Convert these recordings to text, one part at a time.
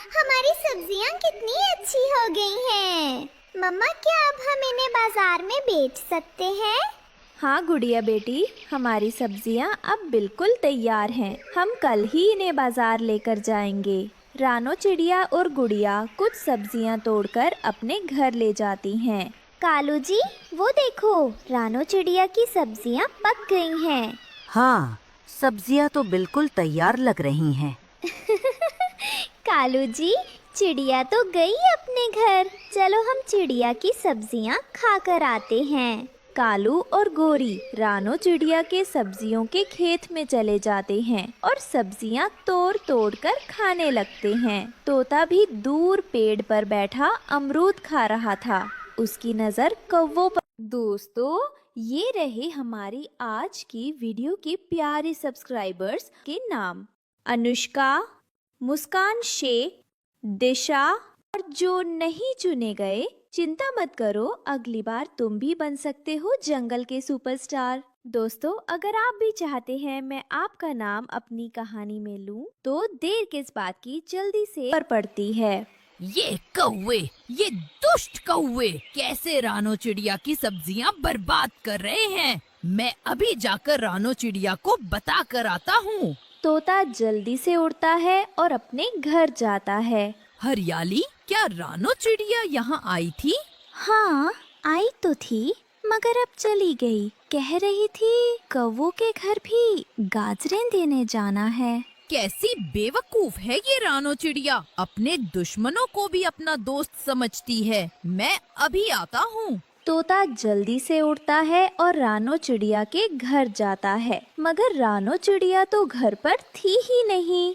हमारी सब्जियां कितनी अच्छी हो गई हैं। मम्मा, क्या अब हम इन्हें बाजार में बेच सकते हैं? हाँ गुड़िया बेटी, हमारी सब्जियां अब बिल्कुल तैयार हैं। हम कल ही इन्हें बाजार लेकर जाएंगे। रानो चिड़िया और गुड़िया कुछ सब्जियां तोड़कर अपने घर ले जाती हैं। कालू जी, वो देखो, रानो चिड़िया की सब्जियां पक गई हैं। हाँ, सब्जियां तो बिल्कुल तैयार लग रही हैं। कालू जी, चिड़िया तो गई अपने घर। चलो हम चिड़िया की सब्जियां खाकर आते हैं। कालू और गोरी रानो चिड़िया के सब्जियों के खेत में चले जाते हैं और सब्जियां तोड़ तोड़ कर खाने लगते हैं। तोता भी दूर पेड़ पर बैठा अमरूद खा रहा था। उसकी नजर कौवों पर। दोस्तों, ये रहे हमारी आज की वीडियो के प्यारे सब्सक्राइबर्स के नाम: अनुष्का, मुस्कान शेख, दिशा और जो नहीं चुने गए, चिंता मत करो, अगली बार तुम भी बन सकते हो जंगल के सुपरस्टार। दोस्तों, अगर आप भी चाहते हैं मैं आपका नाम अपनी कहानी में लूं, तो देर किस बात की, जल्दी से पर पड़ती है। ये कौवे, ये दुष्ट कौवे कैसे रानो चिड़िया की सब्जियां बर्बाद कर रहे हैं। मैं अभी जाकर रानो चिड़िया को बता कर आता हूँ। तोता जल्दी से उड़ता है और अपने घर जाता है। हरियाली, क्या रानो चिड़िया यहाँ आई थी? हाँ, आई तो थी, मगर अब चली गई। कह रही थी कौवों के घर भी गाजरें देने जाना है। कैसी बेवकूफ है ये रानो चिड़िया, अपने दुश्मनों को भी अपना दोस्त समझती है। मैं अभी आता हूँ। तोता जल्दी से उड़ता है और रानो चिड़िया के घर जाता है, मगर रानो चिड़िया तो घर पर थी ही नहीं।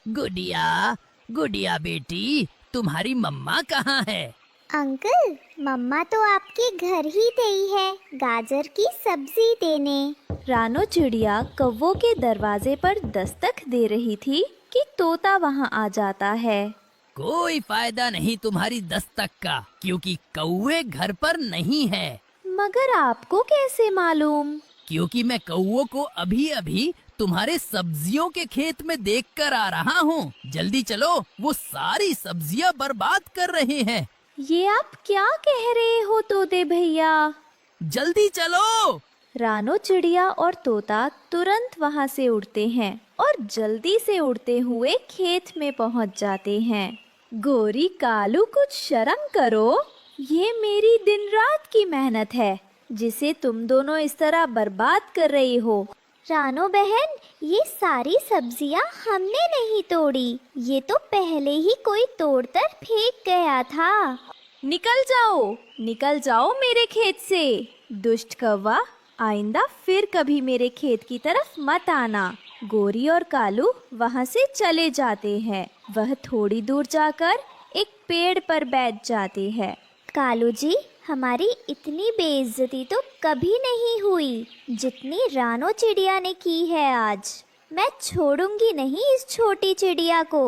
गुड़िया, गुड़िया बेटी, तुम्हारी मम्मा कहाँ है? अंकल, मम्मा तो आपके घर ही गई है गाजर की सब्जी देने। रानो चिड़िया कौवों के दरवाजे पर दस्तक दे रही थी कि तोता वहाँ आ जाता है। कोई फायदा नहीं तुम्हारी दस्तक का, क्योंकि कौवे घर पर नहीं है। मगर आपको कैसे मालूम? क्योंकि मैं कौवों को अभी अभी तुम्हारे सब्जियों के खेत में देख कर आ रहा हूँ। जल्दी चलो, वो सारी सब्जियाँ बर्बाद कर रहे हैं। ये आप क्या कह रहे हो तोते भैया? जल्दी चलो। रानो चिड़िया और तोता तुरंत वहाँ से उड़ते हैं और जल्दी से उड़ते हुए खेत में पहुँच जाते हैं। गोरी, कालू, कुछ शर्म करो, ये मेरी दिन रात की मेहनत है जिसे तुम दोनों इस तरह बर्बाद कर रही हो। रानो बहन, ये सारी सब्जियां हमने नहीं तोड़ी, ये तो पहले ही कोई तोड़कर फेंक गया था। निकल जाओ मेरे खेत से। दुष्ट कौवा, आइंदा फिर कभी मेरे खेत की तरफ मत आना। गोरी और कालू वहाँ से चले जाते हैं। वह थोड़ी दूर जाकर एक पेड़ पर बैठ जाते हैं। कालू जी, हमारी इतनी बेइज्जती तो कभी नहीं हुई जितनी रानो चिड़िया ने की है आज। मैं छोड़ूंगी नहीं इस छोटी चिड़िया को।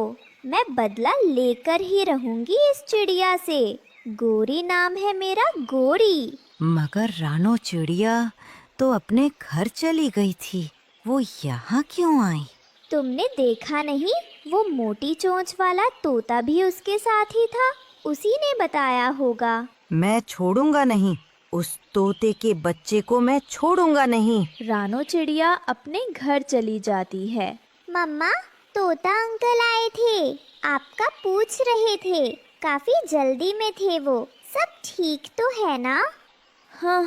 मैं बदला लेकर ही रहूंगी इस चिड़िया से। गोरी नाम है मेरा, गोरी। मगर रानो चिड़िया तो अपने घर चली गई थी, वो यहाँ क्यों आई? तुमने देखा नहीं, वो मोटी चोंच वाला तोता भी उसके साथ ही था। उसी ने बताया होगा। मैं छोड़ूंगा नहीं, उस तोते के बच्चे को मैं छोड़ूंगा नहीं। रानो चिड़िया अपने घर चली जाती है। मम्मा, तोता अंकल आए थे, आपका पूछ रहे थे। काफी जल्दी में थे वो। सब ठीक तो है ना? हाँ,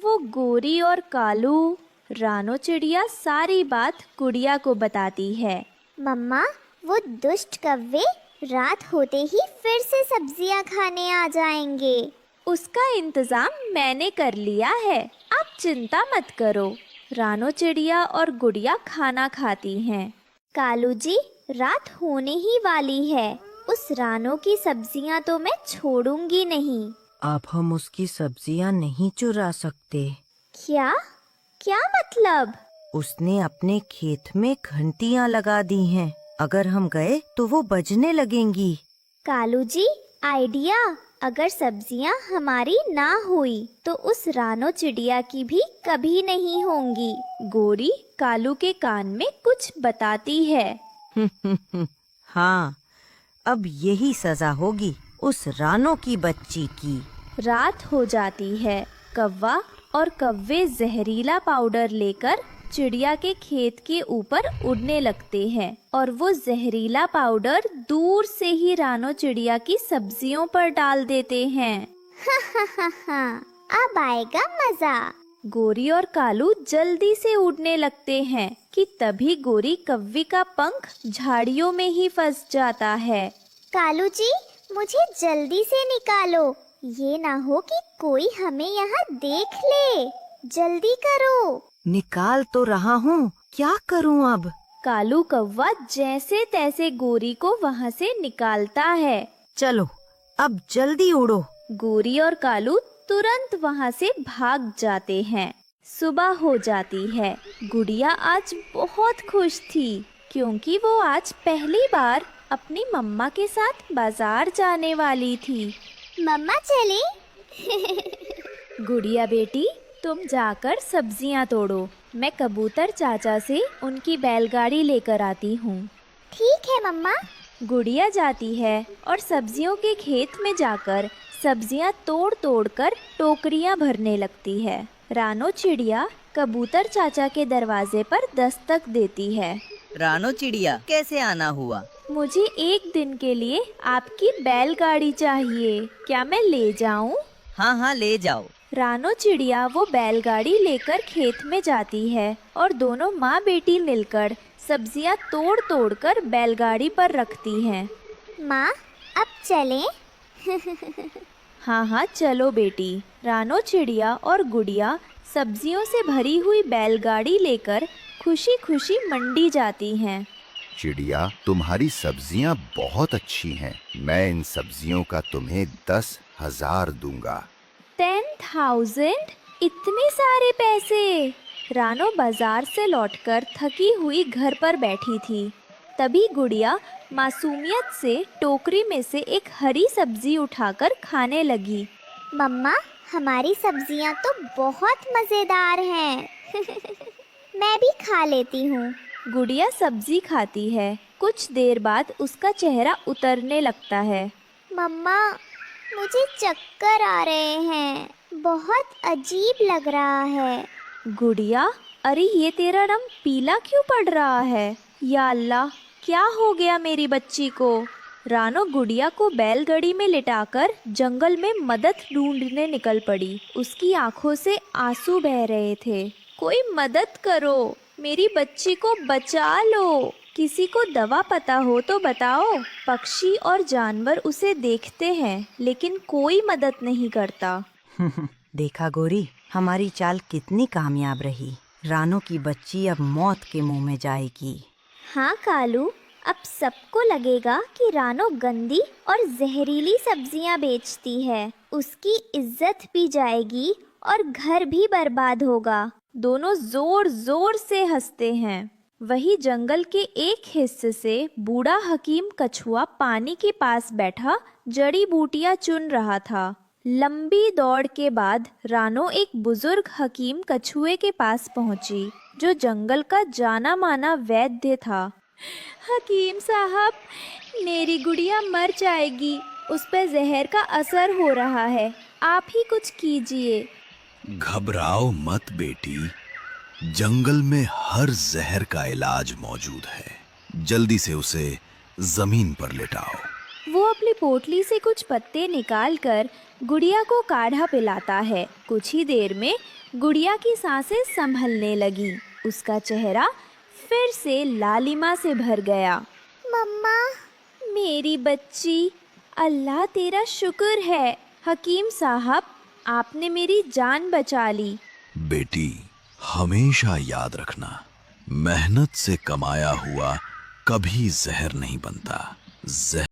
वो गोरी और कालू। रानो चिड़िया सारी बात गुड़िया को बताती है। मम्मा, वो दुष्ट कव्वे रात होते ही फिर से सब्जियां खाने आ जाएंगे। उसका इंतजाम मैंने कर लिया है, आप चिंता मत करो। रानो चिड़िया और गुड़िया खाना खाती हैं। कालू जी, रात होने ही वाली है। उस रानो की सब्जियां तो मैं छोड़ूंगी नहीं। अब हम उसकी सब्जियां नहीं चुरा सकते। क्या? क्या मतलब? उसने अपने खेत में घंटियां लगा दी हैं। अगर हम गए तो वो बजने लगेंगी। कालू जी, आइडिया। अगर सब्जियां हमारी ना हुई तो उस रानो चिड़िया की भी कभी नहीं होंगी। गोरी कालू के कान में कुछ बताती है। हाँ, अब यही सजा होगी उस रानो की बच्ची की। रात हो जाती है। कौवा और कौवे जहरीला पाउडर लेकर चिड़िया के खेत के ऊपर उड़ने लगते हैं और वो जहरीला पाउडर दूर से ही रानो चिड़िया की सब्जियों पर डाल देते हैं। अब आएगा मजा। गोरी और कालू जल्दी से उड़ने लगते हैं कि तभी गोरी कौवी का पंख झाड़ियों में ही फंस जाता है। कालू जी, मुझे जल्दी से निकालो, ये ना हो कि कोई हमें यहाँ देख ले। जल्दी करो। निकाल तो रहा हूँ, क्या करूँ अब? कालू कौवा जैसे तैसे गोरी को वहाँ से निकालता है। चलो अब जल्दी उड़ो। गोरी और कालू तुरंत वहाँ से भाग जाते हैं। सुबह हो जाती है। गुड़िया आज बहुत खुश थी क्योंकि वो आज पहली बार अपनी मम्मा के साथ बाजार जाने वाली थी। मम्मा चले? गुड़िया बेटी, तुम जाकर सब्जियां तोड़ो, मैं कबूतर चाचा से उनकी बैलगाड़ी लेकर आती हूँ। ठीक है मम्मा। गुड़िया जाती है और सब्जियों के खेत में जाकर सब्जियां तोड़ तोड़ कर टोकरियां भरने लगती है। रानो चिड़िया कबूतर चाचा के दरवाजे पर दस्तक देती है। रानो चिड़िया, कैसे आना हुआ? मुझे एक दिन के लिए आपकी बैलगाड़ी चाहिए, क्या मैं ले जाऊं? हाँ हाँ, ले जाओ। रानो चिड़िया वो बैलगाड़ी लेकर खेत में जाती है और दोनों माँ बेटी मिलकर सब्जियां तोड़ तोड़ कर बैलगाड़ी पर रखती हैं। माँ, अब चलें? हाँ हाँ, चलो बेटी। रानो चिड़िया और गुड़िया सब्जियों से भरी हुई बैलगाड़ी लेकर खुशी खुशी मंडी जाती हैं। चिड़िया, तुम्हारी सब्जियां बहुत अच्छी हैं। मैं इन सब्जियों का तुम्हें 10,000 दूंगा। 10,000? इतने सारे पैसे? रानो बाजार से लौटकर थकी हुई घर पर बैठी थी। तभी गुड़िया मासूमियत से टोकरी में से एक हरी सब्जी उठाकर खाने लगी। मम्मा, हमारी सब्जियां तो बहुत मजेदार हैं। मैं भी खा लेती हूँ। गुड़िया सब्जी खाती है। कुछ देर बाद उसका चेहरा उतरने लगता है। मम्मा, मुझे चक्कर आ रहे हैं, बहुत अजीब लग रहा है। गुड़िया, अरे ये तेरा रंग पीला क्यों पड़ रहा है? या अल्लाह, क्या हो गया मेरी बच्ची को? रानो गुड़िया को बैलगाड़ी में लिटाकर जंगल में मदद ढूंढने निकल पड़ी। उसकी आंखों से आंसू बह रहे थे। कोई मदद करो, मेरी बच्ची को बचा लो। किसी को दवा पता हो तो बताओ। पक्षी और जानवर उसे देखते हैं लेकिन कोई मदद नहीं करता। देखा गोरी, हमारी चाल कितनी कामयाब रही। रानो की बच्ची अब मौत के मुंह में जाएगी। हाँ कालू, अब सबको लगेगा कि रानो गंदी और जहरीली सब्जियां बेचती है। उसकी इज्जत भी जाएगी और घर भी बर्बाद होगा। दोनों जोर जोर से हंसते हैं। वही जंगल के एक हिस्से से बूढ़ा हकीम कछुआ पानी के पास बैठा जड़ी बूटियां चुन रहा था। लंबी दौड़ के बाद रानो एक बुजुर्ग हकीम कछुए के पास पहुंची, जो जंगल का जाना माना वैद्य था। हकीम साहब, मेरी गुड़िया मर जाएगी, उस पर जहर का असर हो रहा है, आप ही कुछ कीजिए। घबराओ मत बेटी, जंगल में हर जहर का इलाज मौजूद है। जल्दी से उसे जमीन पर लेटाओ। वो अपनी पोटली से कुछ पत्ते निकालकर गुड़िया को काढ़ा पिलाता है। कुछ ही देर में गुड़िया की सांसें संभलने लगी। उसका चेहरा फिर से लालिमा से भर गया। मम्मा, मेरी बच्ची, अल्लाह तेरा शुक्र है। हकीम साहब, आपने मेरी जान बचा ली। बेटी, हमेशा याद रखना, मेहनत से कमाया हुआ कभी जहर नहीं बनता।